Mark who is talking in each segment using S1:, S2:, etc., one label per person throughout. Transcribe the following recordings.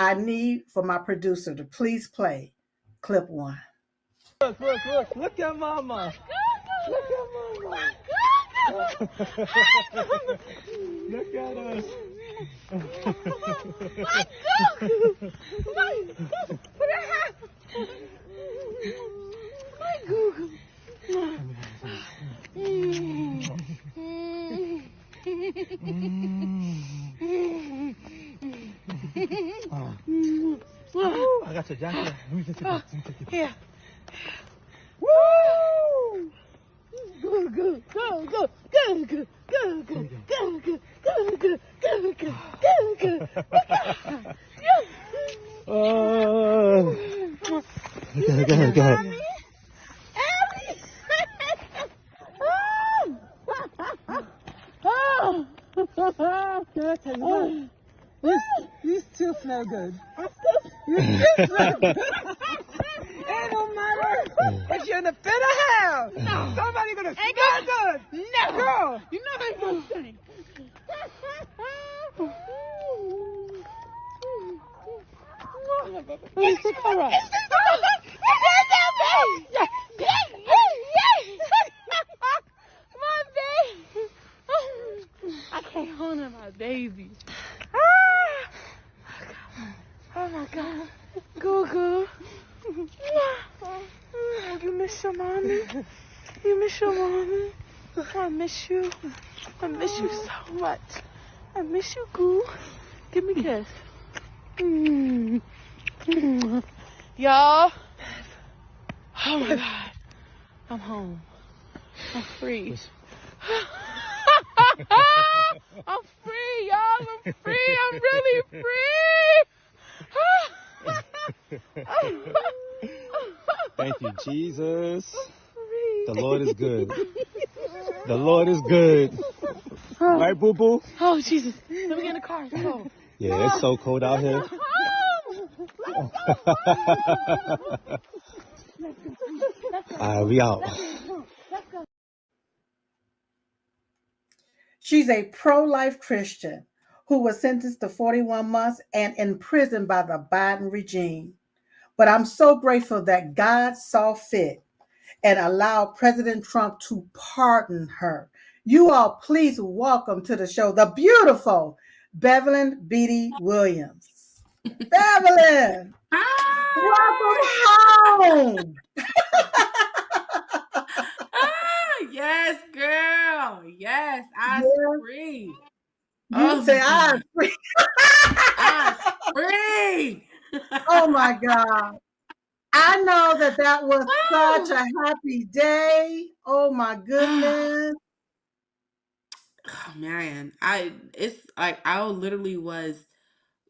S1: I need for my producer to please play clip 1.
S2: Look at mama. Look at mama. Look at us.
S3: My Google.
S2: I got your jacket. Let me take it.
S3: Here. Woo! Go, go, go, go, go, go, go, go, go, go, go, go, go, go, go, go.
S2: Go ahead.
S3: You still smell good. You still smell good. It don't matter if you're in the pit of hell. No. Somebody's gonna smell good. No. Girl. You know how you're gonna say. It's all right. My baby. I can't hold my baby. Oh my God. Goo. You miss your mommy? You miss your mommy? I miss you. I miss you so much. I miss you, Goo. Give me a kiss. Y'all. Oh my God. I'm home. I'm free. I'm free, y'all. I'm free. I'm really free.
S2: Thank you, Jesus. The Lord is good. The Lord is good. Right, boo boo?
S3: Oh, Jesus. Let me get in the car. Let's go.
S2: Yeah, it's so cold out here. All right, we out.
S1: She's a pro-life Christian who was sentenced to 41 months and imprisoned by the Biden regime. But I'm so grateful that God saw fit and allowed President Trump to pardon her. You all, please welcome to the show the beautiful Bevelyn Beatty Williams. Bevelyn, welcome home.
S4: Yes, girl. Yes, I'm
S1: Yeah.
S4: free.
S1: You say I'm free.
S4: I'm free.
S1: Oh my God. I know that was such a happy day. Oh my goodness.
S4: Oh man, it's like I literally was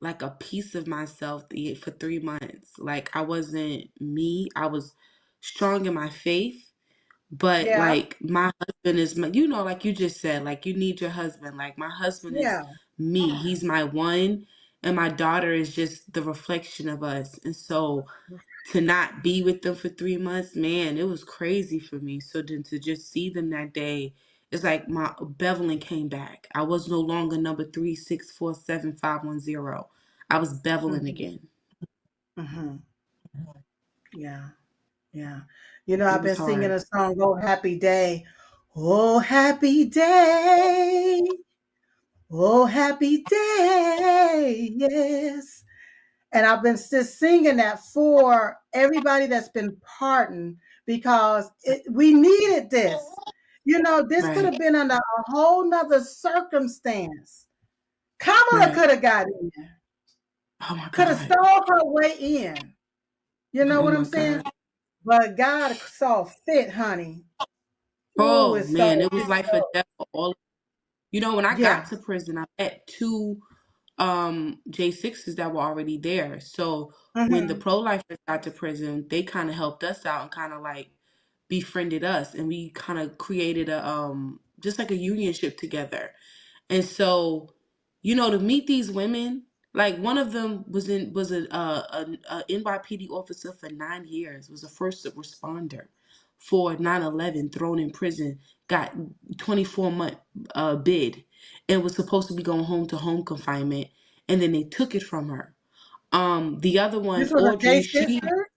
S4: like a piece of myself for 3 months. Like I wasn't me. I was strong in my faith, but
S1: Yeah.
S4: like my husband is my, you know, like you just said, like you need your husband. Like my husband is
S1: Yeah.
S4: me. He's my one, and my daughter is just the reflection of us. And so to not be with them for 3 months, man, it was crazy for me. So then to just see them that day, it's like my Bevelyn came back. I was no longer number 3647510. I was Bevelyn again.
S1: Mm-hmm. Yeah. Yeah. You know,
S4: It
S1: I've
S4: was
S1: been singing
S4: hard.
S1: a song, Oh Happy Day. Oh happy day. Oh happy day. Yes. And I've been just singing that for everybody that's been pardoned because we needed this. You know, this could
S4: Right.
S1: have been under a whole nother circumstance. Kamala
S4: Right.
S1: could have got in,
S4: Oh my
S1: could have
S4: God.
S1: stole her way in. You know
S4: Oh
S1: what I'm
S4: my
S1: saying?
S4: God.
S1: But God saw fit, honey. Oh,
S4: Oh
S1: it's so,
S4: man, it was
S1: it's
S4: life or
S1: so,
S4: death for all. You know, when I got
S1: yeah.
S4: to prison, I met two J6s that were already there. So when the
S1: Mm-hmm.
S4: pro-lifers got to prison, they kind of helped us out and kind of like befriended us, and we kind of created a just like a unionship together. And so, you know, to meet these women, like one of them was a NYPD officer for 9 years, was a first responder for 9/11, thrown in prison, got 24-month bid, and was supposed to be going home to home confinement, and then they took it from her. The other one,
S1: This was a J
S4: Audrey,
S1: sister?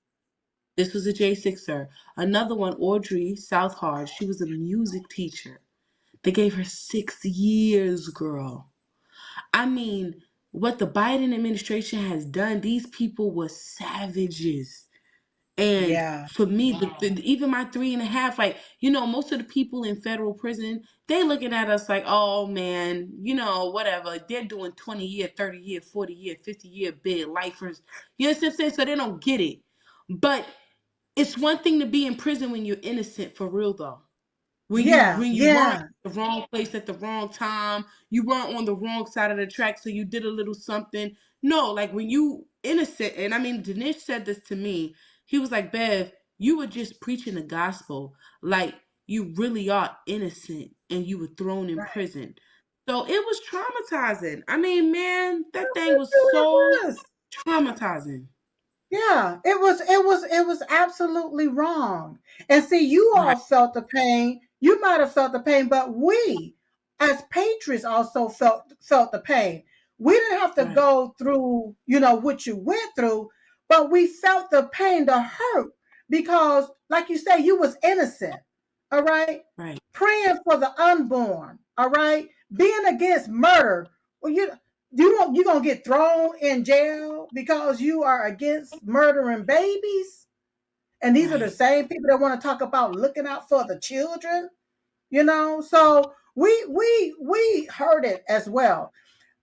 S4: this was a J6er. Another one, Audrey Southard, she was a music teacher. They gave her 6 years, girl. I mean, what the Biden administration has done, these people were savages. And
S1: Yeah.
S4: for me, even my 3.5, like, most of the people in federal prison, they looking at us like, oh man, whatever. They're doing 20-year, 30-year, 40-year, 50-year bid lifers. You know what I'm saying? So they don't get it. But it's one thing to be in prison when you're innocent, for real though. When you
S1: Yeah.
S4: when you weren't
S1: Yeah.
S4: at the wrong place at the wrong time, you weren't on the wrong side of the track, so you did a little something. No, like when you innocent, and I mean, Dinesh said this to me. He was like, Bev, you were just preaching the gospel. Like, you really are innocent and you were thrown in
S1: Right.
S4: prison. So it was traumatizing. I mean, man, that thing
S1: It
S4: was so
S1: really was.
S4: traumatizing.
S1: Yeah, it was absolutely wrong. And see, you all
S4: Right,
S1: felt the pain. You might have felt the pain, but we as patriots also felt the pain. We didn't have to
S4: right,
S1: go through, what you went through, but we felt the pain, the hurt, because like you say, you was innocent. All right?
S4: right.
S1: Praying for the unborn, all right? Being against murder. Well, you gonna get thrown in jail because you are against murdering babies, and these are the
S4: Right.
S1: same people that want to talk about looking out for the children. So we heard it as well,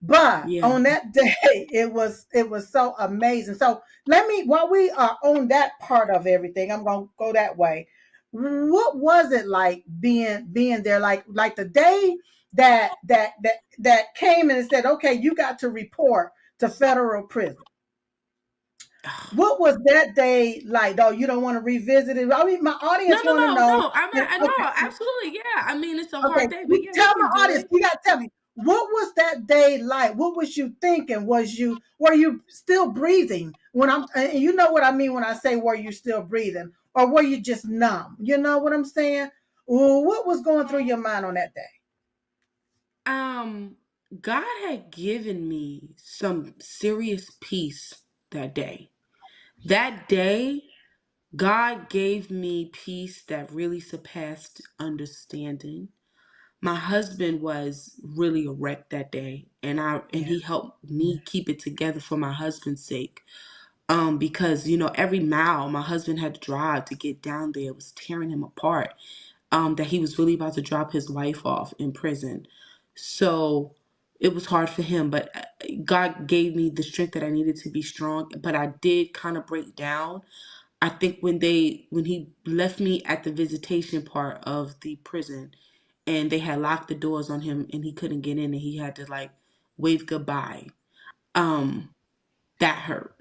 S1: but
S4: Yeah.
S1: on that day it was so amazing. So let me, while we are on that part of everything, I'm gonna go that way. What was it like being there, like the day that came and it said, okay, you got to report to federal prison? What was that day like? Though you don't want to revisit it. I mean, my
S4: No,
S1: audience
S4: no,
S1: want to
S4: no,
S1: know.
S4: no. I know,
S1: Okay,
S4: absolutely, yeah. I mean, it's a
S1: okay,
S4: hard day, but yeah, we
S1: tell
S4: can
S1: my
S4: do
S1: audience.
S4: it.
S1: You gotta tell me, what was that day like? What was you thinking? Were you still breathing when I'm? And you know what I mean when I say were you still breathing, or were you just numb? You know what I'm saying? Well, what was going through your mind on that day?
S4: Um, God had given me some serious peace that day. That day, God gave me peace that really surpassed understanding. My husband was really a wreck that day, and
S1: Yeah.
S4: he helped me keep it together for my husband's sake. Because every mile my husband had to drive to get down there was tearing him apart. That he was really about to drop his wife off in prison. So it was hard for him, but God gave me the strength that I needed to be strong. But I did kind of break down. I think when he left me at the visitation part of the prison, and they had locked the doors on him and he couldn't get in and he had to like wave goodbye. Um, that hurt.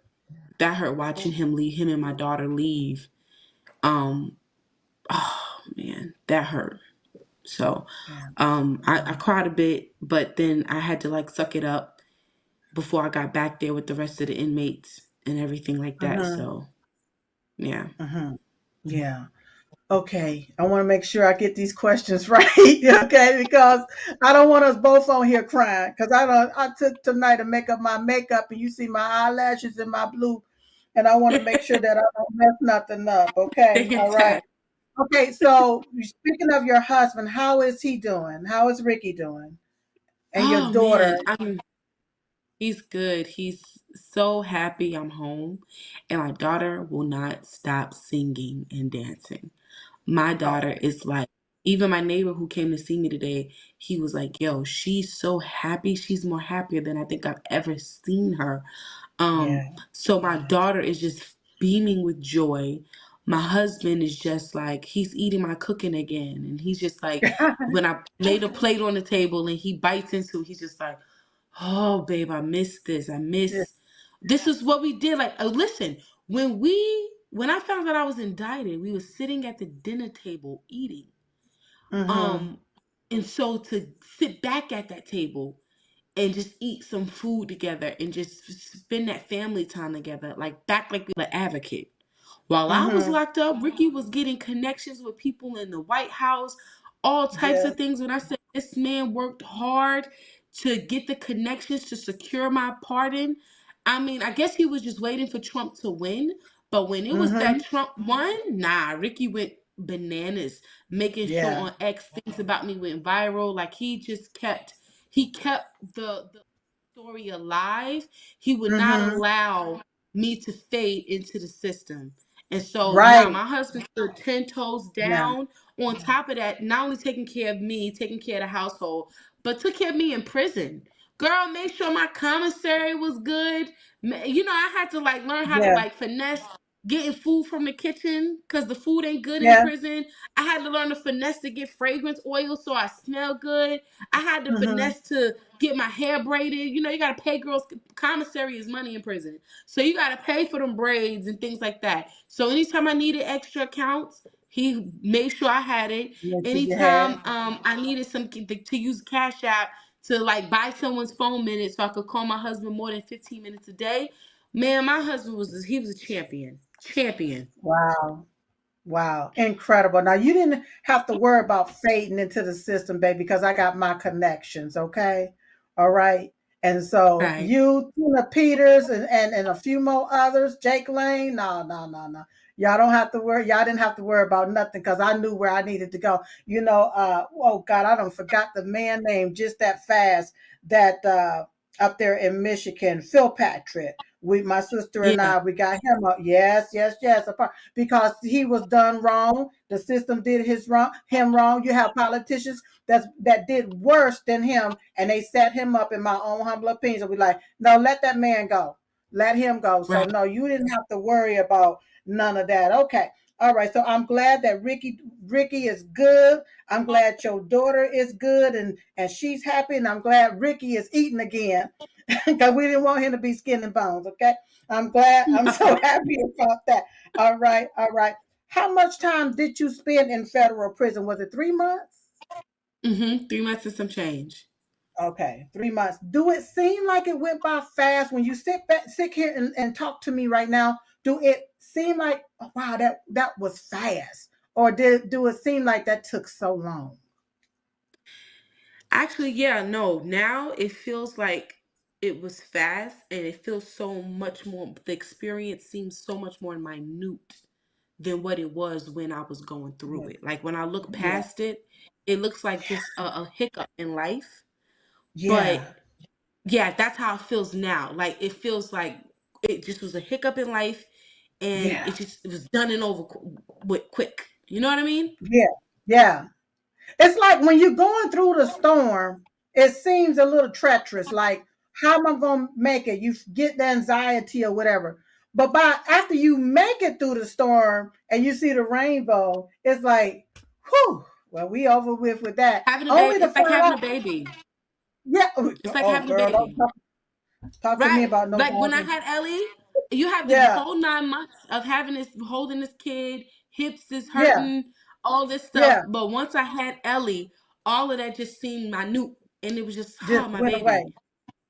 S4: That hurt watching him leave, him and my daughter leave. Um, oh man, that hurt. So
S1: Yeah.
S4: I cried a bit, but then I had to like suck it up before I got back there with the rest of the inmates and everything like that.
S1: Mm-hmm.
S4: So yeah.
S1: Mm-hmm. Yeah. Okay, I want to make sure I get these questions right. Okay, because I don't want us both on here crying. Because I took tonight to make up my makeup, and you see my eyelashes and my blue, and I want to make sure that I don't mess nothing up. Okay,
S4: Take your
S1: all right.
S4: time.
S1: Okay, so speaking of your husband, how is he doing? How is Ricky doing? And your
S4: Oh
S1: daughter?
S4: man, he's good. He's so happy I'm home, and my daughter will not stop singing and dancing. My daughter
S1: Oh,
S4: is like, even my neighbor who came to see me today, he was like, yo, she's so happy. She's more happier than I think I've ever seen her.
S1: yeah.
S4: So my daughter is just beaming with joy. My husband is just like, he's eating my cooking again. And he's just like, when I lay the plate on the table and he bites into it, he's just like, oh, babe, I miss this. I
S1: Yeah.
S4: miss, this is what we did. Like, listen, when I found out I was indicted, we were sitting at the dinner table eating.
S1: Mm-hmm.
S4: Um, and so to sit back at that table and just eat some food together and just spend that family time together, like back like we were advocate. While I was
S1: Mm-hmm.
S4: locked up, Ricky was getting connections with people in the White House, all types
S1: Yes.
S4: of things. When I said this man worked hard to get the connections to secure my pardon, I mean, I guess he was just waiting for Trump to win. But when it was that
S1: Mm-hmm.
S4: Trump won, nah, Ricky went bananas, making sure
S1: Yeah.
S4: on X things about me went viral. Like he kept the story alive. He would not
S1: Mm-hmm.
S4: allow me to fade into the system. And so now
S1: Right.
S4: my husband stood 10 toes
S1: Yeah.
S4: down. On top of that, not only taking care of me, taking care of the household, but took care of me in prison. Girl, make sure my commissary was good. I had to like learn how to
S1: Yeah.
S4: like finesse getting food from the kitchen because the food ain't good in
S1: Yeah.
S4: prison. I had to learn to finesse to get fragrance oil so I smell good. I had to
S1: Mm-hmm.
S4: finesse to get my hair braided. You gotta pay girls. Commissary is money in prison, so you gotta pay for them braids and things like that. So anytime I needed extra accounts, he made sure I had it.
S1: Make sure you
S4: Anytime
S1: had.
S4: I needed some to use Cash App to like buy someone's phone minutes so I could call my husband more than 15 minutes a day. Man, my husband was a champion. Champion.
S1: Wow. Wow, incredible. Now you didn't have to worry about fading into the system, baby, because I got my connections, okay? All right. And so
S4: Right.
S1: you, Tina Peters, and a few more others, Jake Lane, no, no, no, no. Y'all don't have to worry. Y'all didn't have to worry about nothing because I knew where I needed to go. Oh God, I don't forgot the man name just that fast that up there in Michigan, Phil Patrick. My sister and
S4: Yeah.
S1: I, we got him up. Yes, yes, yes. Because he was done wrong. The system did him wrong. You have politicians that did worse than him, and they set him up. In my own humble opinion, so we like, no, let that man go, let him go. So
S4: Right.
S1: no, you didn't have to worry about none of that. Okay, all right. So I'm glad that Ricky is good. I'm glad your daughter is good and she's happy, and I'm glad Ricky is eating again because we didn't want him to be skin and bones. Okay, I'm glad. I'm so happy about that. All right, all right. How much time did you spend in federal prison? Was it 3 months?
S4: 3 months and some change.
S1: Okay, 3 months. Do it seem like it went by fast when you sit here and talk to me right now? Do it seem like, oh, wow, that was fast, or do it seem like that took so long?
S4: Actually, yeah, no. Now it feels like it was fast and it feels so much more, the experience seems so much more minute than what it was when I was going through
S1: Yeah,
S4: it. Like when I look
S1: yeah,
S4: past it, it looks like just a hiccup in life. But
S1: yeah,
S4: yeah, that's how it feels now. Like it feels like it just was a hiccup in life and
S1: yeah,
S4: it was done and over with quick. You know what I mean?
S1: yeah, yeah. It's like when you're going through the storm, it seems a little treacherous. Like, how am I going to make it? You get the anxiety or whatever. But after you make it through the storm and you see the rainbow, it's like, whew, well, we over with that.
S4: Having a
S1: Only
S4: baby,
S1: to
S4: it's like
S1: find
S4: having
S1: out,
S4: a baby.
S1: yeah.
S4: It's like
S1: Oh,
S4: having a
S1: girl, don't
S4: baby.
S1: talk to me
S4: Right.
S1: about no
S4: Like when I
S1: doggone.
S4: had Ellie, you have the
S1: Yeah,
S4: whole 9 months of holding this kid, hips is
S1: yeah,
S4: hurting, all this stuff.
S1: yeah.
S4: But once I had Ellie, all of that just seemed minute. And it was just,
S1: Just
S4: oh, my
S1: went
S4: baby.
S1: away.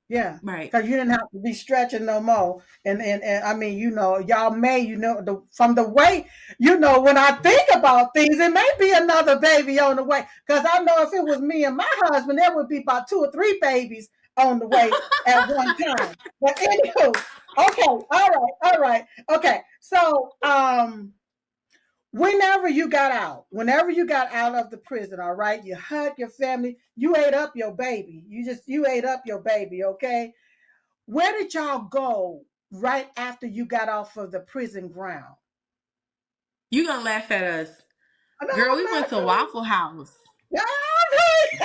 S1: Yeah,
S4: Right.
S1: because you didn't have to be stretching no more. And I mean, y'all may, from the way, when I think about things, it may be another baby on the way. Because I know if it was me and my husband, there would be about 2 or 3 babies on the way at one time. But anywho, okay, all right, okay. So whenever you got out of the prison, all right, you hugged your family, you ate up your baby. You ate up your baby, okay? Where did y'all go right after you got off of the prison ground?
S4: You gonna laugh at us.
S1: No,
S4: Girl, we
S1: I'm
S4: went
S1: not
S4: to
S1: going.
S4: Waffle House.
S1: No,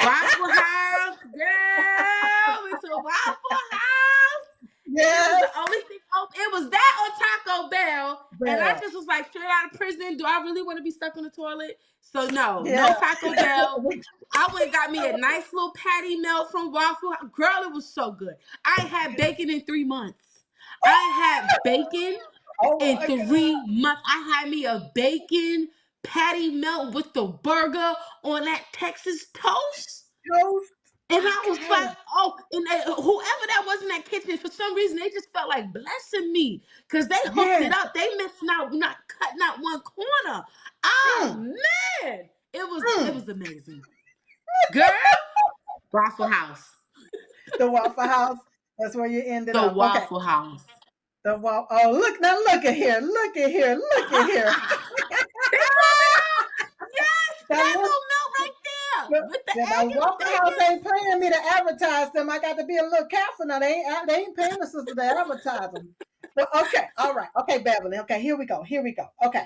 S4: Waffle House, girl. We to Waffle House. And it was the
S1: yes,
S4: only thing open. It was that or Taco Bell. And I
S1: Bell.
S4: just was like, straight out of prison, do I really want to be stuck on the toilet? So no
S1: Yeah.
S4: Taco Bell. I went and got me a nice little patty melt from Waffle House. Girl, it was so good. I ain't had bacon in 3 months. I ain't had bacon
S1: Oh
S4: in
S1: my God.
S4: 3 months. I had me a bacon patty melt with the burger on that Texas toast.
S1: Toast.
S4: And I was
S1: Okay.
S4: like, oh, and whoever that was in that kitchen, for some reason, they just felt like blessing me because they hooked it
S1: Yeah.
S4: up. They missed not cutting out one corner. Oh
S1: Mm,
S4: man, it was
S1: mm.
S4: amazing, girl. Waffle House.
S1: The Waffle House. That's where you ended
S4: The
S1: up. Okay.
S4: Waffle House.
S1: The wall. Oh, look now! Look at here! Look at here! Look at here!
S4: They coming out. Yes,
S1: That
S4: that
S1: look.
S4: little milk right there with the
S1: Now,
S4: egg and the
S1: Waffle House
S4: bacon.
S1: ain't paying me to advertise them. I got to be a little careful now. They ain't paying the sister to advertise them. But okay, all right, okay, Beverly. Okay, here we go. Here we go. Okay,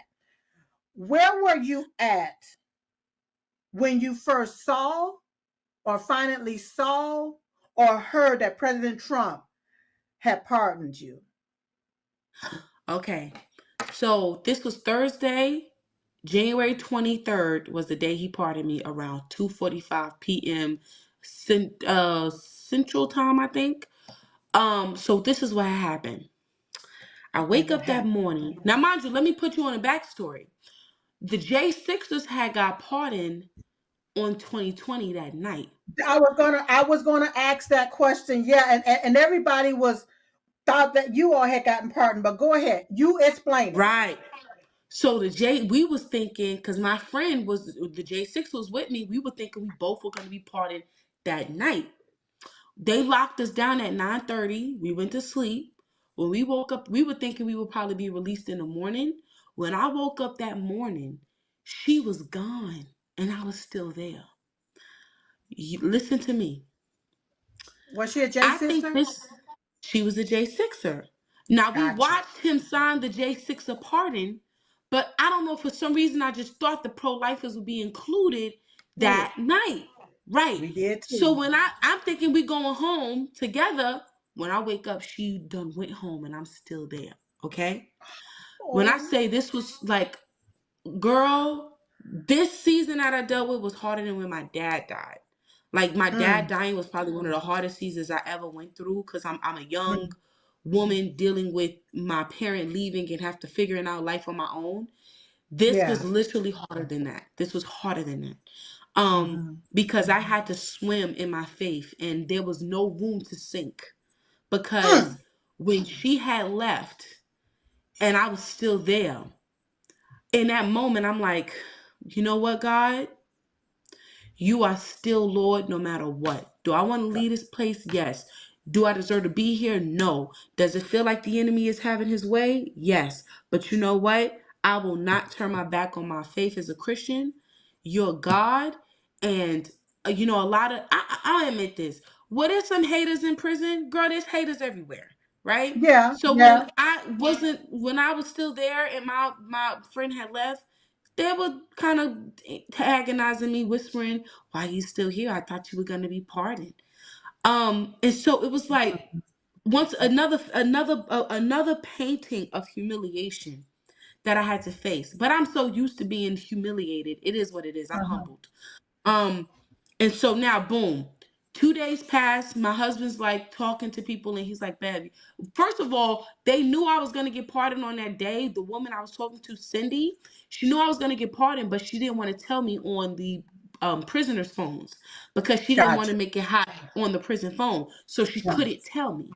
S1: where were you at when you first saw, or finally saw, or heard that President Trump had pardoned you?
S4: Okay, so this was Thursday. January 23rd was the day he pardoned me around 2:45 p.m. Central Time, I think. So this is what happened. I
S1: Okay,
S4: wake
S1: what
S4: up that
S1: happened?
S4: morning. Now, mind you, let me put you on a backstory. The J6ers had got pardoned on 2020 that night.
S1: I was gonna ask that question. Yeah, and everybody was thought that you all had gotten pardoned. But go ahead, you explain it.
S4: Right. So we was thinking, because my friend was the J6 was with me, we were thinking we both were going to be pardoned that night. They locked us down at 9:30. We went to sleep. When we woke up, we were thinking we would probably be released in the morning. When I woke up that morning, she was gone and I was still there. Listen to me.
S1: Was she a J
S4: I think
S1: sister?
S4: she was a J6er. Now we
S1: Gotcha.
S4: watched him sign the J6er pardon, but I don't know, for some reason I just thought the pro-lifers would be included
S1: Good.
S4: that night. Right.
S1: We did
S4: So
S1: too.
S4: when I'm thinking we going home together, when I wake up, she done went home and I'm still there. Okay. When I
S1: Oh.
S4: say this was like, girl, this season that I dealt with was harder than when my dad died. Like, my dad
S1: Mm,
S4: dying was probably one of the hardest seasons I ever went through, because I'm a young
S1: mm,
S4: woman dealing with my parent leaving and have to figuring out life on my own. This was
S1: yeah.
S4: literally harder than that. This was harder than that.
S1: Hmm.
S4: Because I had to swim in my faith and there was no room to sink, because
S1: Mm.
S4: when she had left and I was still there, in that moment I'm like, you know what, God? You are still Lord no matter what. Do I want to leave this place? Yes. Do I deserve to be here? No. Does it feel like the enemy is having his way? Yes. But you know what? I will not turn my back on my faith as a Christian. You're God. And, a lot of, I admit this. What is some haters in prison? Girl, there's haters everywhere. Right?
S1: Yeah,
S4: So
S1: yeah.
S4: when I was still there and my friend had left, they were kind of antagonizing me, whispering, "Why are you still here? I thought you were gonna be pardoned." And so it was like, once another painting of humiliation that I had to face. But I'm so used to being humiliated. It is what it is. I'm
S1: Uh-huh.
S4: humbled. Um, and so now, boom, 2 days passed. My husband's like talking to people, and he's like, "Babe, first of all, they knew I was gonna get pardoned on that day. The woman I was talking to, Cindy, she knew I was gonna get pardoned, but she didn't want to tell me on the prisoners' phones, because she didn't want
S1: Gotcha.
S4: to make it hot on the prison phone, so she
S1: Right.
S4: couldn't tell me."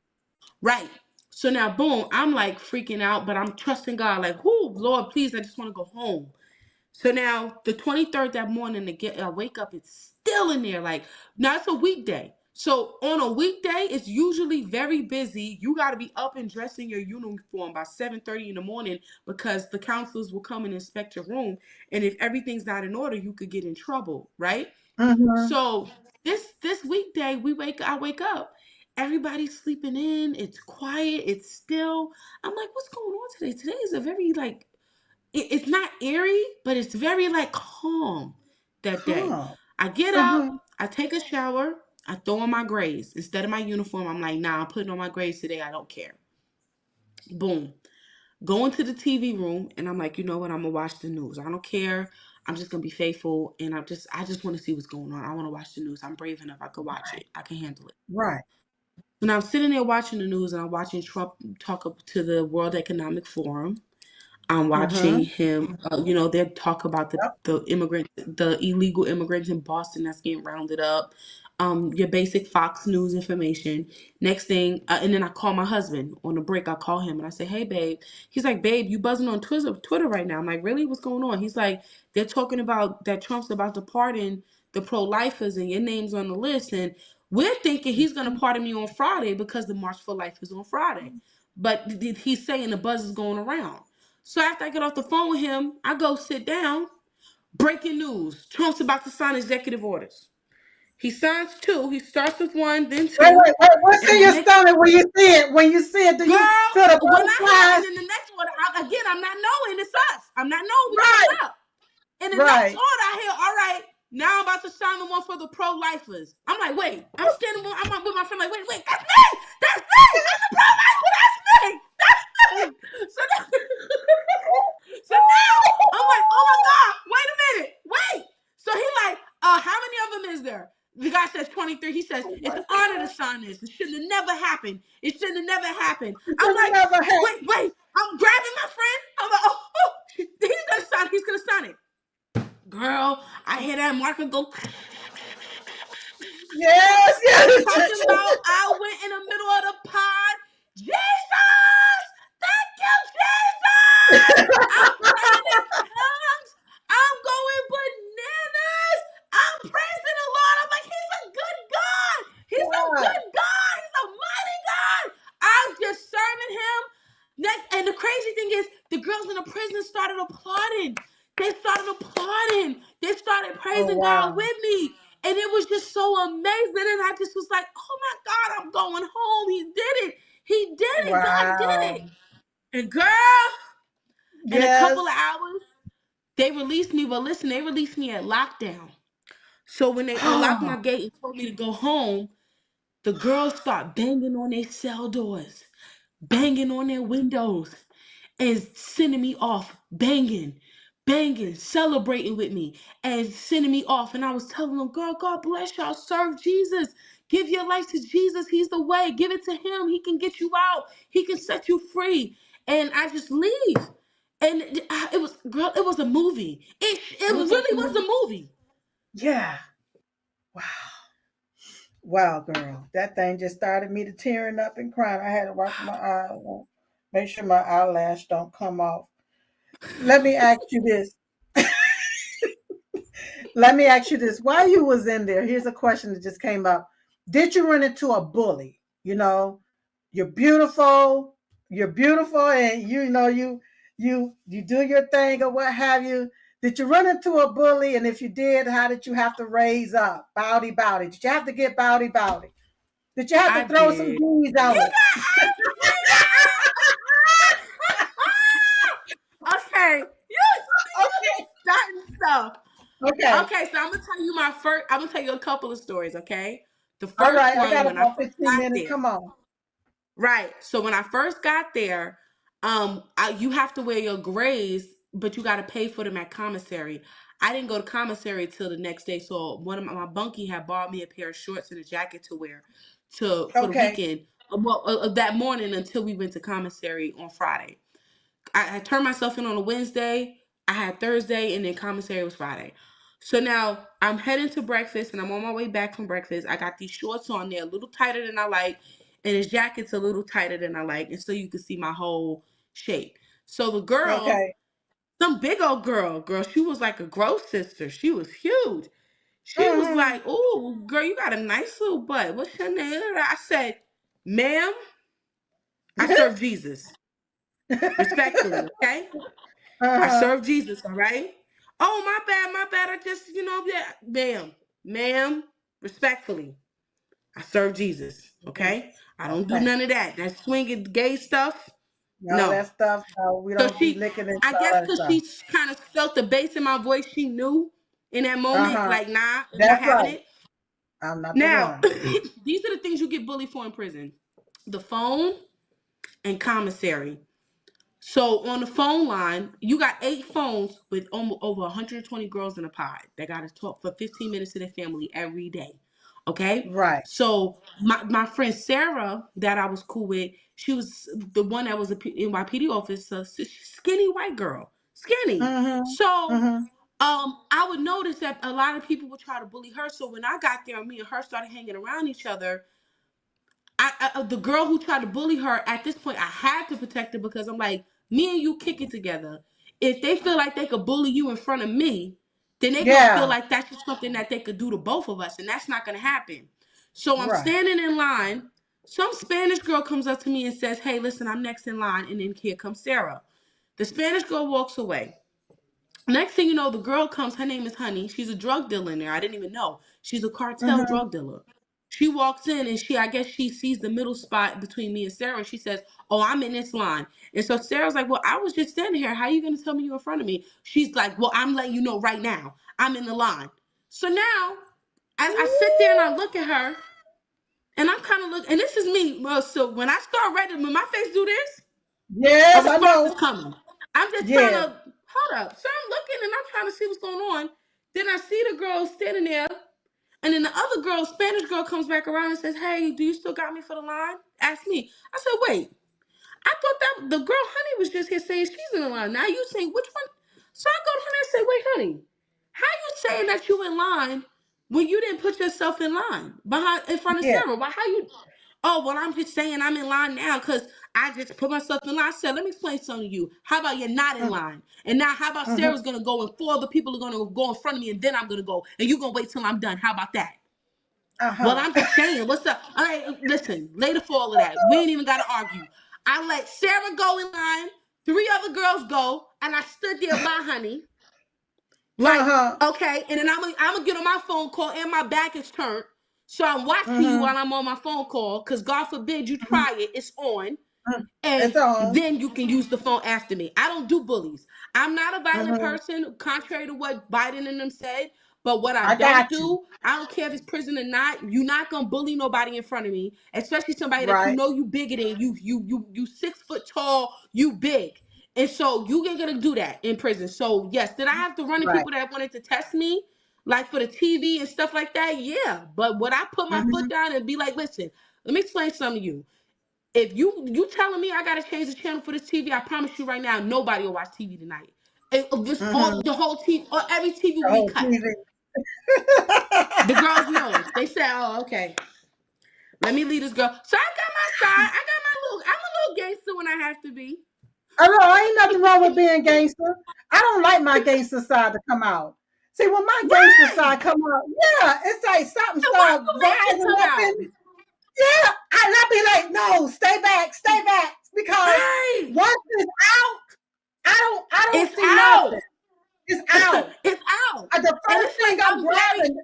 S4: Right. So now, boom, I'm like freaking out, but I'm trusting God, like, "Whoo, Lord, please, I just want to go home." So now the 23rd that morning, I wake up, it's still in there. Like, now it's a weekday. So on a weekday, it's usually very busy. You got to be up and dressed in your uniform by 7:30 in the morning, because the counselors will come and inspect your room. And if everything's not in order, you could get in trouble, right?
S1: Mm-hmm.
S4: So this weekday, I wake up. Everybody's sleeping in. It's quiet. It's still. I'm like, what's going on today? Today is a very like it's not eerie, but it's very like calm that day.
S1: Huh.
S4: I get up,
S1: Uh-huh.
S4: I take a shower, I throw on my grays. Instead of my uniform, I'm like, nah, I'm putting on my grays today. I don't care. Boom. Go into the TV room and I'm like, you know what? I'm gonna watch the news. I don't care. I'm just gonna be faithful, and I just want to see what's going on. I want to watch the news. I'm brave enough. I could watch it. I can handle it.
S1: Right.
S4: When I'm sitting there watching the news and I'm watching Trump talk up to the World Economic Forum, I'm watching
S1: Mm-hmm.
S4: him. They talk about
S1: Yep.
S4: the illegal immigrants in Boston that's getting rounded up. Your basic Fox News information. Next thing, and then I call my husband on the break. I call him and I say, "Hey, babe." He's like, "Babe, you buzzing on Twitter right now?" I'm like, "Really? What's going on?" He's like, "They're talking about that Trump's about to pardon the pro-lifers and your name's on the list, and We're thinking he's gonna pardon me on Friday because the March for Life is on Friday. But he's saying the buzz is going around. So after I get off the phone with him, I go sit down. Breaking news. Trump's about to sign executive orders. He signs 2. He starts with 1, then
S1: Wait,
S4: 2.
S1: wait, wait. What's
S4: And
S1: in
S4: the
S1: your
S4: next
S1: stomach when you see it? When you see it, do you
S4: girl,
S1: feel the
S4: when I hear, and
S1: butterflies?
S4: then the next order, again, I'm not knowing it's us. I'm not knowing we coming
S1: Right,
S4: up. In the next
S1: right.
S4: order, I hear, all right, now I'm about to sign the one for the pro-lifers. I'm like, wait, I'm standing, I'm with my friend, like, wait, that's me! That's me! I'm the pro-lifer, that's me! That's me! So now, so now, I'm like, oh my God, wait a minute, wait! So he like, how many of them is there? The guy says 23. He says,
S1: Oh
S4: it's
S1: my
S4: an honor to
S1: God.
S4: sign this. It shouldn't have never happened. It shouldn't have never happened.
S1: It
S4: I'm
S1: should
S4: like,
S1: never happen.
S4: wait. I'm grabbing my friend. I'm like, oh, he's gonna sign it. Girl, I hear that marker go.
S1: Yes,
S4: I'm
S1: yes.
S4: talking about I went in the middle of the pod. Jesus! Thank you, Jesus! I'm praying in tongues. I'm going bananas. I'm praising the Lord. I'm like, he's a good God. He's a
S1: God.
S4: good God. He's a mighty God. I'm just serving him. And the crazy thing is, the girls in the prison started applauding. They started applauding. They started
S1: Oh,
S4: praising God
S1: wow.
S4: with me. And it was just so amazing. And I just was like, oh my God, I'm going home. He did it. He did it. God did
S1: Wow.
S4: it. And girl, in a
S1: Yes.
S4: couple of hours, they released me. But listen, they released me at lockdown. So when they unlocked my gate and told me to go home, the girls start banging on their cell doors, banging on their windows, and sending me off, banging, celebrating with me, and sending me off. And I was telling them, girl, God bless y'all. Serve Jesus. Give your life to Jesus. He's the way. Give it to him. He can get you out. He can set you free. And I just leave. And it was, girl, it was a movie. It really was a movie.
S1: Yeah. Wow. Wow, girl. That thing just started me to tearing up and crying. I had to wipe my eyes. Make sure my eyelash don't come off. Let me ask you this. Let me ask you this. While you was in there, here's a question that just came up. Did you run into a bully? You know, you're beautiful, and you do your thing or what have you. Did you run into a bully? And if you did, how did you have to raise up? Bowdy bowdy. Did you have to get bowdy bowdy? Did you have to
S4: I
S1: throw some
S4: did.
S1: G's
S4: You
S1: on it?
S4: got okay. You
S1: Okay.
S4: starting stuff.
S1: Okay.
S4: Okay, so I'm gonna tell you a couple of stories, okay? The
S1: All
S4: first
S1: right. I
S4: one,
S1: got
S4: when I
S1: about
S4: first
S1: 15
S4: got
S1: minutes.
S4: there.
S1: Come on.
S4: Right. So when I first got there, you have to wear your grays, but you gotta pay for them at commissary. I didn't go to commissary till the next day, so one of my bunkie had bought me a pair of shorts and a jacket to wear for the
S1: Okay.
S4: weekend. That morning until we went to commissary on Friday. I turned myself in on a Wednesday. I had Thursday, and then commissary was Friday. So now I'm heading to breakfast, and I'm on my way back from breakfast. I got these shorts on there, a little tighter than I like, and his jacket's a little tighter than I like, and so you can see my whole shape. So the girl,
S1: Okay.
S4: some big old girl, she was like a growth sister. She was huge. She was
S1: Hmm.
S4: like, "Ooh, girl, you got a nice little butt. What's your name?" I said, "Ma'am, I serve Jesus, respectfully, okay? I
S1: Uh-huh.
S4: serve Jesus, all right? Oh, my bad. I just, yeah, ma'am, respectfully, I serve Jesus, okay? I don't do
S1: Okay.
S4: none of that. That swinging gay stuff,
S1: All
S4: no.
S1: that stuff, no, we
S4: So
S1: don't be licking and
S4: I
S1: all
S4: guess
S1: that
S4: because
S1: stuff.
S4: she kind of felt the bass in my voice, she knew in that moment,
S1: Uh-huh.
S4: like, nah, I'm not
S1: That's
S4: having
S1: right.
S4: it.
S1: I'm not the
S4: Now,
S1: one.
S4: these are the things you get bullied for in prison: the phone and commissary. So on the phone line, you got 8 phones with over 120 girls in a pod that got to talk for 15 minutes to their family every day. Okay?
S1: Right.
S4: So my friend Sarah that I was cool with, she was the one that was in my PD office, a skinny white girl. Skinny.
S1: Mm-hmm.
S4: So
S1: Mm-hmm.
S4: I would notice that a lot of people would try to bully her. So when I got there and me and her started hanging around each other, the girl who tried to bully her, at this point I had to protect her because I'm like, me and you kick it together. If they feel like they could bully you in front of me, then they gonna feel
S1: Yeah.
S4: like that's just something that they could do to both of us, and that's not gonna happen. So I'm
S1: Right.
S4: standing in line. Some Spanish girl comes up to me and says, "Hey, listen, I'm next in line." And then here comes Sarah. The Spanish girl walks away. Next thing you know, the girl comes. Her name is Honey. She's a drug dealer in there. I didn't even know. She's a cartel
S1: Mm-hmm.
S4: drug dealer. She walks in and I guess she sees the middle spot between me and Sarah. And she says, "Oh, I'm in this line." And so Sarah's like, "Well, I was just standing here. How are you going to tell me you're in front of me?" She's like, "Well, I'm letting you know right now. I'm in the line." So now, as I sit there and I look at her, and I'm kind of looking, and this is me. Well, so when I start ready, when my face do this, a
S1: Yes, I
S4: response is
S1: know.
S4: coming. I'm just trying
S1: Yeah.
S4: to hold up. So I'm looking and I'm trying to see what's going on. Then I see the girl standing there, and then the other girl, Spanish girl, comes back around and says, "Hey, do you still got me for the line?" Ask me. I said, "Wait, I thought that the girl Honey was just here saying she's in the line. Now you saying which one?" So I go to Honey and say, "Wait, Honey, how you saying that you in line when you didn't put yourself in line behind in front of
S1: Yeah.
S4: Sarah? Why how you?" "Oh, well, I'm just saying I'm in line now because I just put myself in line." I said, "Let me explain something to you. How about you're not in line? And now how about
S1: Mm-hmm.
S4: Sarah's gonna go and four other people are gonna go in front of me and then I'm gonna go and you're gonna wait till I'm done? How about that?" "Well,
S1: Uh-huh.
S4: I'm just saying, what's up?" All right, listen, later for all of that. We ain't even gotta argue. I let Sarah go in line, three other girls go, and I stood there by Honey. Like,
S1: Uh-huh.
S4: okay, and then I'm gonna get on my phone call and my back is turned. So I'm watching you
S1: Mm-hmm.
S4: while I'm on my phone call, because God forbid you try it, it's on.
S1: Mm-hmm. It's
S4: And
S1: on.
S4: then you can use the phone after me. I don't do bullies. I'm not a violent
S1: Mm-hmm.
S4: person, contrary to what Biden and them said. But what I
S1: I
S4: don't
S1: got you.
S4: do, I don't care if it's prison or not. You're not gonna bully nobody in front of me, especially somebody that you
S1: Right.
S4: know you bigger than you 6 foot tall, you big. And so you ain't gonna do that in prison. So yes, did I have to run to
S1: Right.
S4: people that wanted to test me, like for the TV and stuff like that? Yeah. But would I put my
S1: Mm-hmm.
S4: foot down and be like, "Listen, let me explain something to you. If you telling me I gotta change the channel for this TV, I promise you right now, nobody will watch TV tonight. This all
S1: Mm-hmm.
S4: the whole TV or every TV will
S1: The
S4: be
S1: whole
S4: cut."
S1: TV.
S4: The girls know. They say, "Oh, okay. Let me leave this girl." So I got my side. I got my little. I'm a little gangster when I have to be.
S1: I know ain't nothing wrong with being gangster. I don't like my gangster side to come out. See, when my gangster
S4: Right.
S1: side come out, yeah, it's like something
S4: And why
S1: start
S4: you make it
S1: rising
S4: come
S1: up
S4: out?
S1: in me. Yeah, I be like, no, stay back, because
S4: Right.
S1: once it's out, I don't
S4: It's
S1: see nothing.
S4: out.
S1: It's out.
S4: It's out.
S1: The
S4: And
S1: first
S4: it's like
S1: thing I'm
S4: I'm very
S1: grabbing.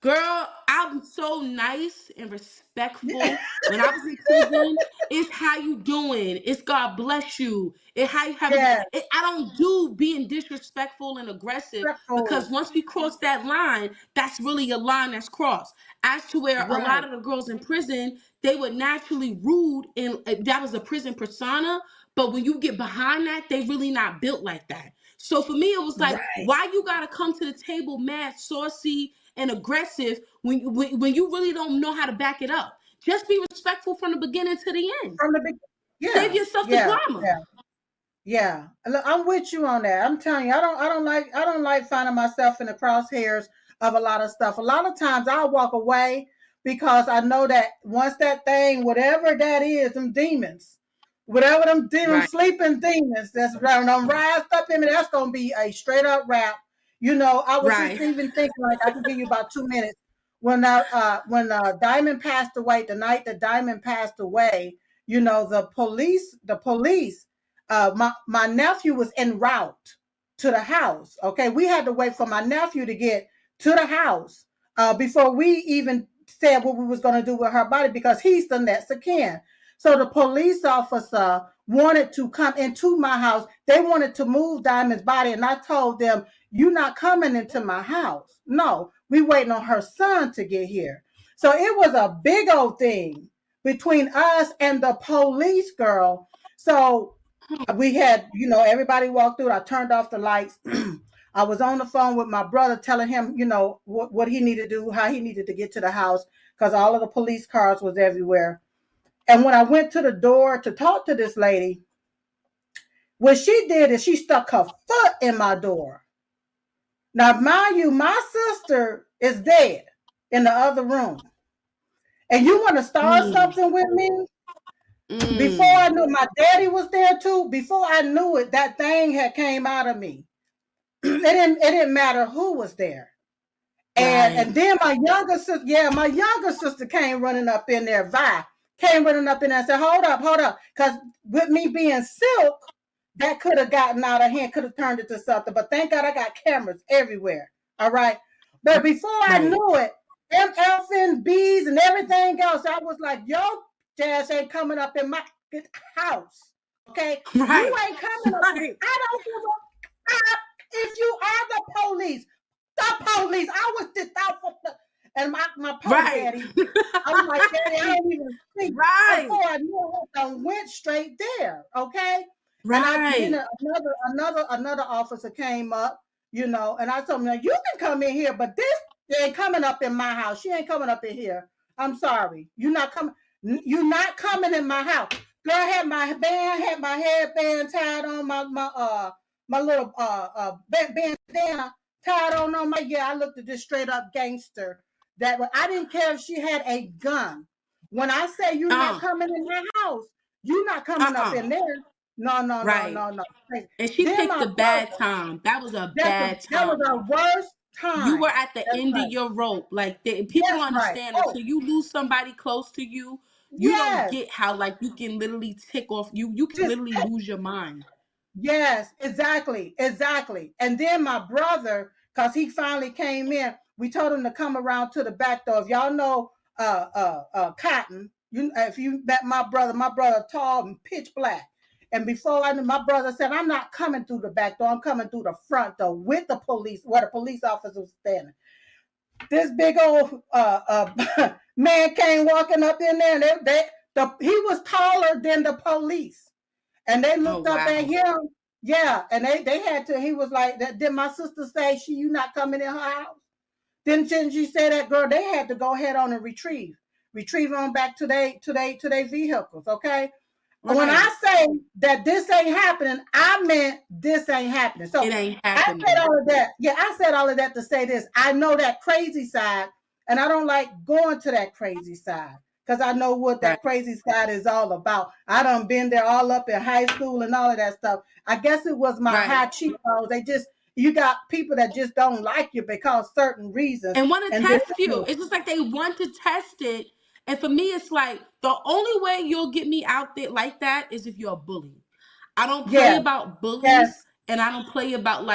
S4: Girl, I'm so nice and respectful. When I was in prison, it's how you doing. It's God bless you. It how you have a good.
S1: Yeah,
S4: I don't do being disrespectful and aggressive, because
S1: respectful.
S4: once we cross that line, that's really a line that's crossed. As to where a lot
S1: Right,
S4: of the girls in prison, they were naturally rude, and that was a prison persona. But when you get behind that, they really not built like that. So for me, it was like,
S1: right.
S4: why you gotta come to the table mad, saucy, and aggressive when you really don't know how to back it up? Just be respectful from the beginning to the end.
S1: From the beginning.
S4: Save
S1: Yeah,
S4: yourself the
S1: yeah,
S4: drama.
S1: yeah. Yeah, look, I'm with you on that. I'm telling you, I don't like finding myself in the crosshairs of a lot of stuff. A lot of times I'll walk away because I know that once that thing, whatever that is, them demons, whatever them
S4: Right,
S1: sleeping demons that's rised up in me, that's gonna be a straight up rap. I was just
S4: right.
S1: even thinking, like, I can give you about 2 minutes. When Diamond passed away, the night that Diamond passed away, the police, my nephew was en route to the house. Okay, we had to wait for my nephew to get to the house before we even said what we was going to do with her body, because he's the next of kin. So the police officer wanted to come into my house. They wanted to move Diamond's body, and I told them, "You're not coming into my house. No, we waiting on her son to get here." So it was a big old thing between us and the police girl. So we had, everybody walked through. I turned off the lights. I was on the phone with my brother telling him, what he needed to do, how he needed to get to the house, because all of the police cars was everywhere. And when I went to the door to talk to this lady, what she did is she stuck her foot in my door. Now, mind you, my sister is dead in the other room. And you want to start
S4: Mm,
S1: something with me? Before I
S4: mm.
S1: knew, my daddy was there too. Before I knew it, that thing had came out of me. It didn't matter who was there. And then my younger sister came running up in there. Vi came running up in there and said, hold up. Because with me being Silk, that could have gotten out of hand, could have turned into something. But thank God I got cameras everywhere. All right. But before I knew it, them elfin bees and everything else, I was like, yo, Jazz ain't coming up in my house. Okay.
S4: Right.
S1: You ain't coming up.
S4: Right.
S1: I don't give a if you are the police. The police. I was just out for and my poor daddy. I was like, Daddy, I don't even think.
S4: Right.
S1: Before I knew it, I went straight there. Okay.
S4: Right.
S1: And then another officer came up, and I told him, now you can come in here, but this ain't coming up in my house. She ain't coming up in here. I'm sorry. You're not coming in my house. Girl had my headband tied on my little bandana tied on my I looked at this straight up gangster. That I didn't care if she had a gun. When I say you're not coming in my house, you're not coming up in there. No.
S4: And she picked the bad time. That was a bad time.
S1: That was the worst time.
S4: You were at the end of your rope. Like people understand until you lose somebody close to you, you don't get how you can literally tick off. You can literally lose your mind.
S1: Yes, exactly. And then my brother, because he finally came in, we told him to come around to the back door. If y'all know Cotton, if you met my brother tall and pitch black. And before I knew, my brother said, I'm not coming through the back door. I'm coming through the front door with the police, where the police officer was standing. This big old man came walking up in there, and he was taller than the police. And they looked up at him. Yeah. And they had to, he was like, did my sister say you not coming in her house? Then she said that, girl, they had to go ahead on and retrieve on back to their vehicles. Okay. Right. When I say that this ain't happening, I meant this ain't happening. So
S4: it ain't happening.
S1: I said all of that. Yeah, I said all of that to say this. I know that crazy side, and I don't like going to that crazy side because I know what that crazy side is all about. I done been there all up in high school and all of that stuff. I guess it was my high cheekbones. You got people that just don't like you because certain reasons.
S4: And want to test you. It's just like they want to test it. And for me, it's like the only way you'll get me out there like that is if you're a bully. I don't play about bullies, and I don't play about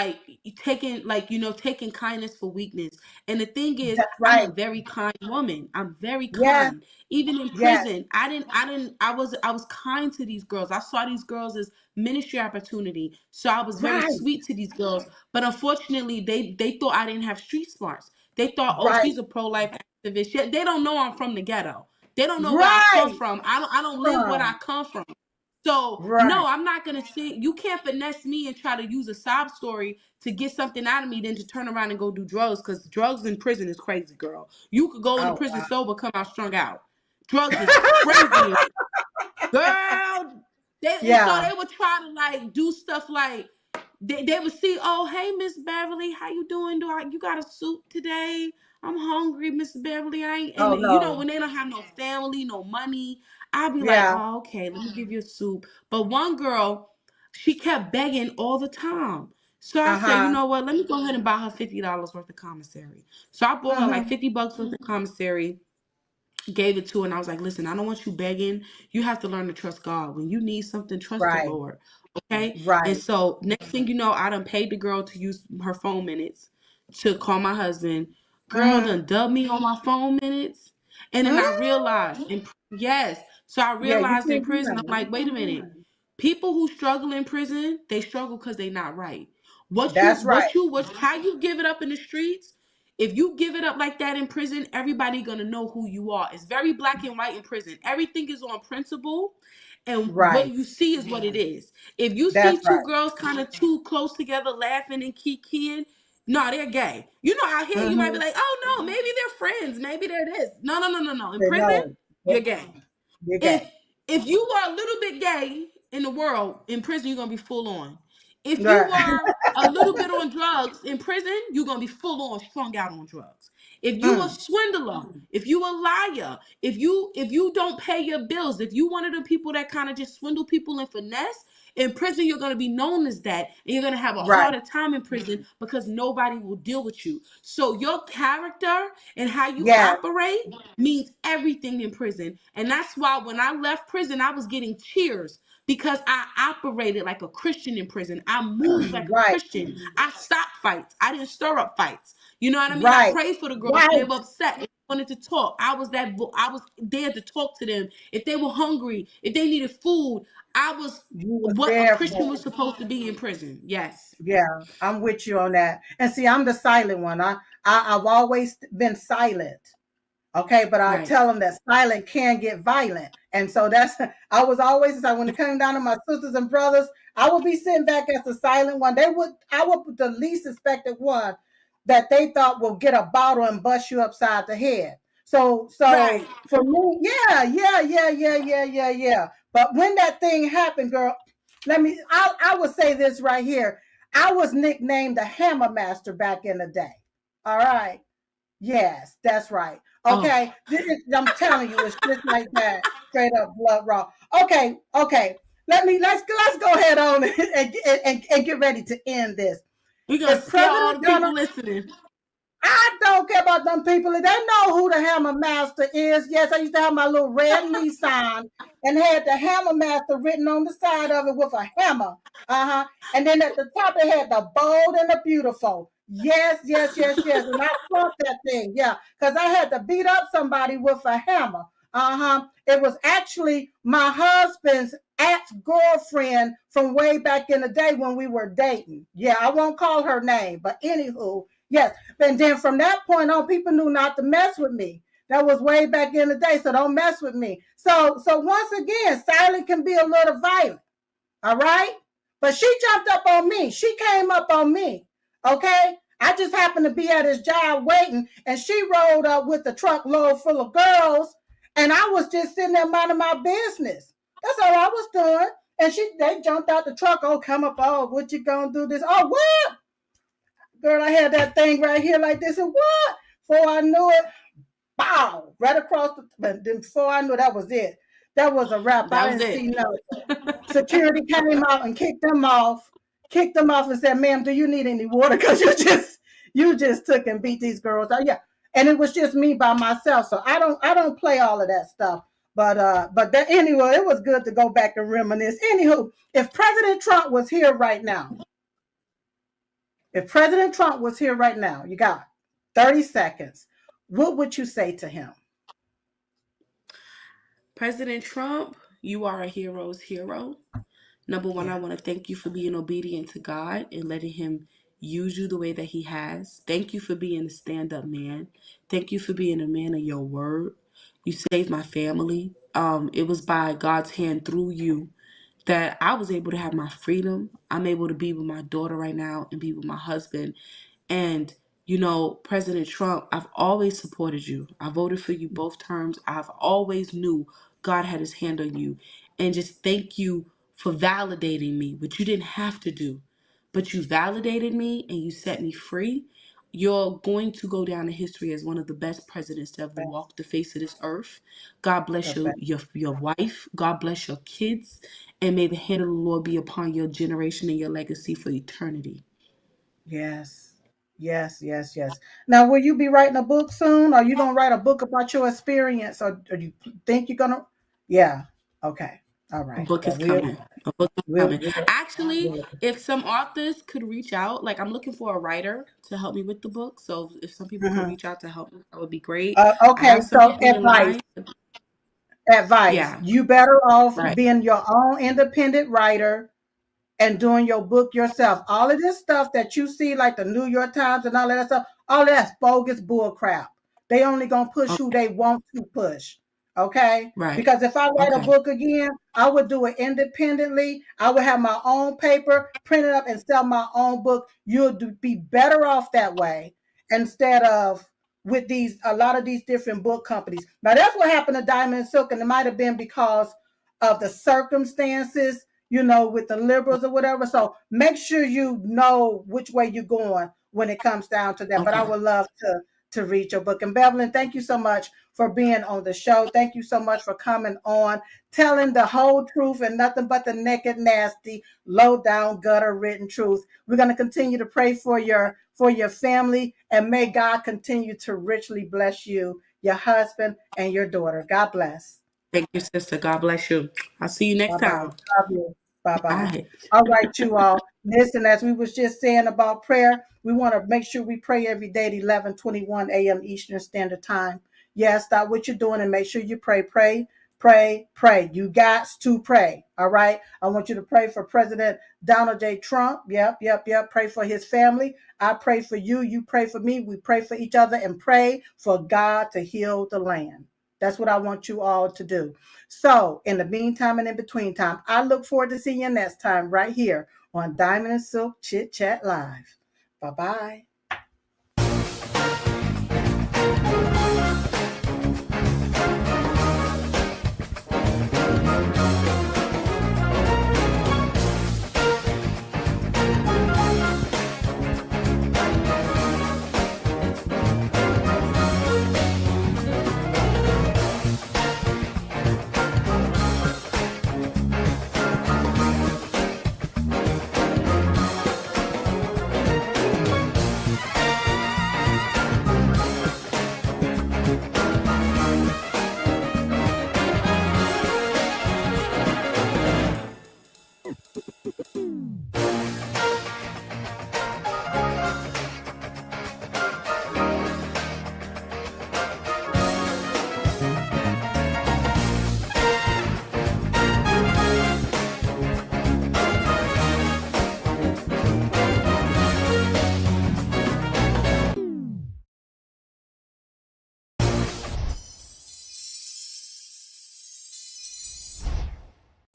S4: taking kindness for weakness. And the thing is, I'm a very kind woman. I'm very kind. Even in prison, I was kind to these girls. I saw these girls as ministry opportunity. So I was very sweet to these girls. But unfortunately, they thought I didn't have street smarts. They thought, oh, she's a pro-life activist. Yet they don't know I'm from the ghetto. They don't know where I come from. I don't live where I come from. So no, I'm not gonna say you can't finesse me and try to use a sob story to get something out of me, then to turn around and go do drugs, because drugs in prison is crazy, girl. You could go into prison sober, come out strung out. Drugs is crazy, girl. So they would try to do stuff like they would see, oh, hey, Miss Beverly, how you doing? You got a soup today? I'm hungry, Miss Beverly. When they don't have no family, no money, I'll be like, oh, okay, let me give you a soup. But one girl, she kept begging all the time. So I said, you know what? Let me go ahead and buy her $50 worth of commissary. So I bought her like $50 worth of commissary, gave it to her, and I was like, listen, I don't want you begging. You have to learn to trust God. When you need something, trust the Lord. Okay? And so next thing you know, I done paid the girl to use her phone minutes to call my husband. Girl done dubbed me on my phone minutes. And then I realized, so I realized in prison, I'm like, wait a minute. People who struggle in prison, they struggle because they not right. How you give it up in the streets, if you give it up like that in prison, everybody gonna know who you are. It's very black and white in prison. Everything is on principle, and what you see is what it is. If you see two girls kind of too close together laughing and kikiing, no, they're gay. Out here you might be like, oh no, maybe they're friends, maybe they're this. No. In prison, you're gay. If you are a little bit gay in the world, in prison you're gonna be full on. If you
S1: Right.
S4: were a little bit on drugs in prison, you're gonna be full on strung out on drugs. If you a
S1: Mm.
S4: swindler, if you a liar, if you don't pay your bills, if you one of the people that kind of just swindle people and finesse, in prison you're gonna be known as that, and you're gonna have a
S1: Right.
S4: harder time in prison because nobody will deal with you. So your character and how you
S1: Yes.
S4: operate means everything in prison. And that's why when I left prison, I was getting cheers because I operated like a Christian in prison. I moved like a
S1: Right.
S4: Christian. I stopped fights. I didn't stir up fights. You know what I mean? I
S1: Right.
S4: prayed for the girls when they
S1: Right.
S4: were upset. They wanted to talk. I was there to talk to them. If they were hungry, if they needed food, I was
S1: You was
S4: what a
S1: there
S4: Christian
S1: for.
S4: was supposed to be in prison. Yes.
S1: Yeah, I'm with you on that. And see, I'm the silent one. I've always been silent. Okay, but I
S4: Right.
S1: tell them that silent can get violent. And so that's I was always like when it came down to my sisters and brothers, I would be sitting back as the silent one. I would put the least suspected one that they thought will get a bottle and bust you upside the head. So
S4: Right.
S1: for me, yeah. But when that thing happened, girl, I would say this right here. I was nicknamed the Hammer Master back in the day. All right. Yes, that's right.
S4: Oh,
S1: Okay, I'm telling you, it's just like that, straight up blood raw. Okay. Let's go ahead on and get ready to end this.
S4: we're gonna
S1: If
S4: scare all
S1: President
S4: the people
S1: Donald
S4: listening.
S1: I don't care about them people. They know who the Hammer Master is. Yes, I used to have my little red Nissan and had the Hammer Master written on the side of it with a hammer. Uh-huh. And then at the top it had the bold and the beautiful. Yes. And I fought that thing. Yeah. Because I had to beat up somebody with a hammer. Uh-huh. It was actually my husband's ex-girlfriend from way back in the day when we were dating. Yeah, I won't call her name, but anywho, yes. And then from that point on, people knew not to mess with me. That was way back in the day, so don't mess with me. So once again, silent can be a little violent. All right? But she jumped up on me. She came up on me. Okay? I just happened to be at his job waiting, and she rolled up with a truckload full of girls, and I was just sitting there minding my business. That's all I was doing. And they jumped out the truck. Oh, come up. Oh, what you gonna do this? Oh, what? Girl, I had that thing right here like this, and what? Before I knew it, bow, right across the. But then before I knew that was it. That was a wrap.
S4: That
S1: I
S4: was
S1: didn't
S4: it.
S1: see no. Security came out and kicked them off. And said, "Ma'am, do you need any water? Because you just took and beat these girls." Oh, yeah, and it was just me by myself. So I don't play all of that stuff. But that anyway, it was good to go back and reminisce. Anywho, if President Trump was here right now, you got 30 seconds. What would you say to him?
S4: President Trump, you are a hero's hero. Number one, I
S1: Yeah.
S4: want to thank you for being obedient to God and letting Him use you the way that He has. Thank you for being a stand up man. Thank you for being a man of your word. You saved my family. It was by God's hand through you that I was able to have my freedom. I'm able to be with my daughter right now and be with my husband. And, President Trump, I've always supported you. I voted for you both terms. I've always knew God had his hand on you. And just thank you for validating me, which you didn't have to do. But you validated me and you set me free. You're going to go down in history as one of the best presidents to ever walk the face of this earth. God bless
S1: The
S4: your,
S1: best.
S4: your wife. God bless your kids. And may the hand of the Lord be upon your generation and your legacy for eternity.
S1: Yes. Yes. Now, will you be writing a book soon? Are you going to write a book about your experience? Or do you think you're going to? Yeah. Okay. All
S4: A
S1: right.
S4: book
S1: Well,
S4: is coming. A book is
S1: we'll,
S4: coming.
S1: we'll,
S4: Actually,
S1: we'll
S4: if some authors could reach out, like I'm looking for a writer to help me with the book. So if some people could
S1: mhm.
S4: reach out to help me, that would be great. I
S1: Okay.
S4: have some
S1: So
S4: people in line.
S1: advice.
S4: Yeah,
S1: You better off
S4: right.
S1: being your own independent writer and doing your book yourself. All of this stuff that you see, like the New York Times and all of that stuff, all of that's bogus bull crap. They only gonna push who
S4: Okay,
S1: they want to push. Okay?
S4: right.
S1: Because if I write a
S4: Okay.
S1: book again, I would do it independently. I would have my own paper, print it up, and sell my own book. Be better off that way instead of with a lot of these different book companies. Now that's what happened to Diamond and Silk, and it might have been because of the circumstances. with the liberals or whatever. So make sure you know which way you're going when it comes down to that. But I
S4: Okay.
S1: would love to read your book. And Bevelyn, thank you so much for being on the show. Thank you so much for coming on, telling the whole truth and nothing but the naked, nasty, low down, gutter written truth. We're going to continue to pray for your family, and may God continue to richly bless you, your husband, and your daughter. God bless.
S4: Thank you, sister. God bless you. I'll see you next
S1: Bye-bye.
S4: time.
S1: Love you. Bye-bye.
S4: Bye.
S1: All right, you all. Listen, as we was just saying about prayer, we want to make sure we pray every day at 11:21 a.m. Eastern Standard Time. Yes, stop what you're doing and make sure you pray. Pray, pray, pray. You got to pray. All right. I want you to pray for President Donald J. Trump. Yep. Pray for his family. I pray for you. You pray for me. We pray for each other and pray for God to heal the land. That's what I want you all to do. So, in the meantime and in between time, I look forward to seeing you next time right here on Diamond and Silk Chit Chat Live. Bye-bye.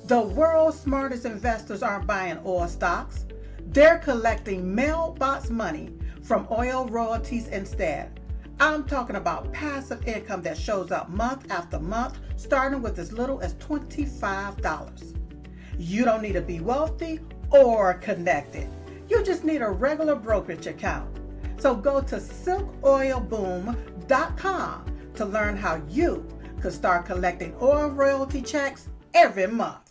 S1: The world's smartest investors aren't buying oil stocks. They're collecting mailbox money from oil royalties instead. I'm talking about passive income that shows up month after month, starting with as little as $25. You don't need to be wealthy or connected. You just need a regular brokerage account. So go to silkoilboom.com to learn how you could start collecting oil royalty checks every month.